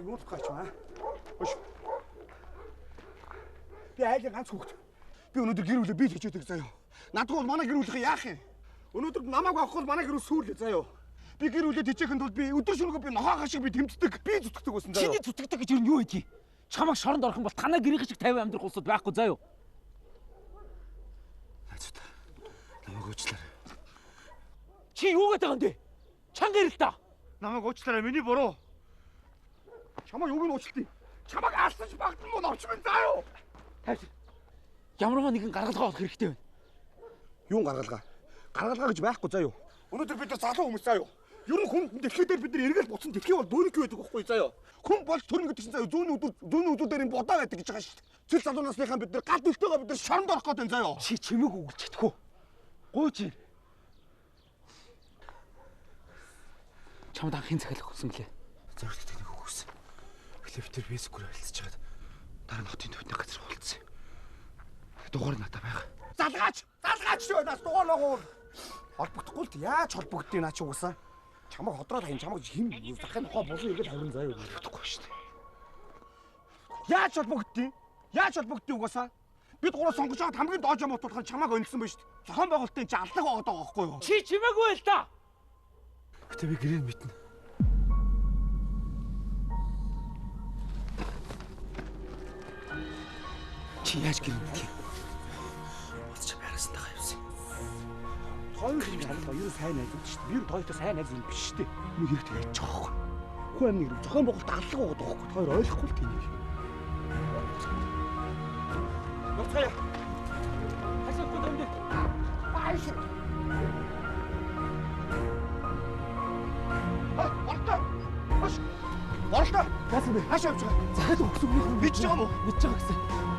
намайг юунд гаач аа? Өш. Би айлын ганц хүүхэд. Би өнөөдөр гэр бүлээ бий л хийжээдэг заяа. Надгүй бол манай гэр бүлийнхээ яах юм? Өнөөдөр намайг авах бол манай гэр бүл сүүлээ заяа. Би гэр бүлээ тэжээхэд бол би өдөр шөнөгүй би нохоо шиг би тэмцдэг. Би зүтгэдэг байсан заяа. Чиний зүтгэдэг гэж юу гэдгийг? Чамайг шоронд орох юм бол танаа гэрийн шиг 50 амьдрах улсууд байхгүй заяа. Найзууд. Намайг уучлаарай. Чи юу гэдэг юм бэ? Чанга ирэл та. Намайг уучлаарай, миний буруу. Чамайг юуг нь уучлалт юм? Чамайг алсаж багтан муу навч минь заяа. Тавьж. Ямарваа нэгэн гаргалгаа болох хэрэгтэй байна. Юун гаргалгаа? Гаргалгаа гэж байхгүй заяа. Өнөөдөр бид нар залуу хүмүүс заяа. Ер нь хүн дэлхий дээр бид нар эргэл буцсан дэлхий бол бөөнөг байдаг байхгүй заяа. Хүн болж төрнө гэдэг чинь заяа зүүнний өдүүдээр энэ бодоо байдаг гэж байгаа шүү дээ. Цэл залуу насныхаа бид нар гал дэлтэйгээ бид нар шоронд орох гэдэг заяа. Чи чимээг өгч чадахгүй. Гуйж ийн. Чамд анхын цагаал өгсөн гэлээ. Зоригт тэнийг өгсөн. Клиптер фэйсбүүкээр хэлцэж чад. Дараа нь хотын төвдний газар хуулцсан. Дугаар надад байгаа. Залгаач шүү нас дугаалаагүй. Холбогдохгүй л яаж холбогддгийг наа чи угсаа. Чамайг ходроод хайн чамайг хин захын ухаа болон иргэл хаврын заяа холбогдохгүй шүү дээ. Яаж холбогддгийг угсаа. Бид гурав сонгож аваад хамгийн доож мотуулахад чамайг өнсөн ба шүү дээ. Зохион байгуулалтын чи алдаг байгаа байхгүй юу? Чи чимээгүй л та. Гэтэ би гэрээ мэднэ. Чи яаж гэрээ мэдэх юм? Бодч байраасантайгаа явсан. Хоёр юм хамгаа юу сайн найз шүү дээ. Би юу тоётой сайн найз юм биш шүү дээ. Нэг хэрэгтэй байж байгаа байхгүй. Хүү амны хэрэг зохион байгуулалт алдаг байгаа байхгүй. Хоёр ойлгохгүй л тийм. Нуцгая. Хасаа гүдэмдэ. Ааш. Оролтой. Гасаа би хаашаа явж байгаа. Захад өгсөн юм. Мэдж байгаа юм уу? Мэдж байгаа гэсэн.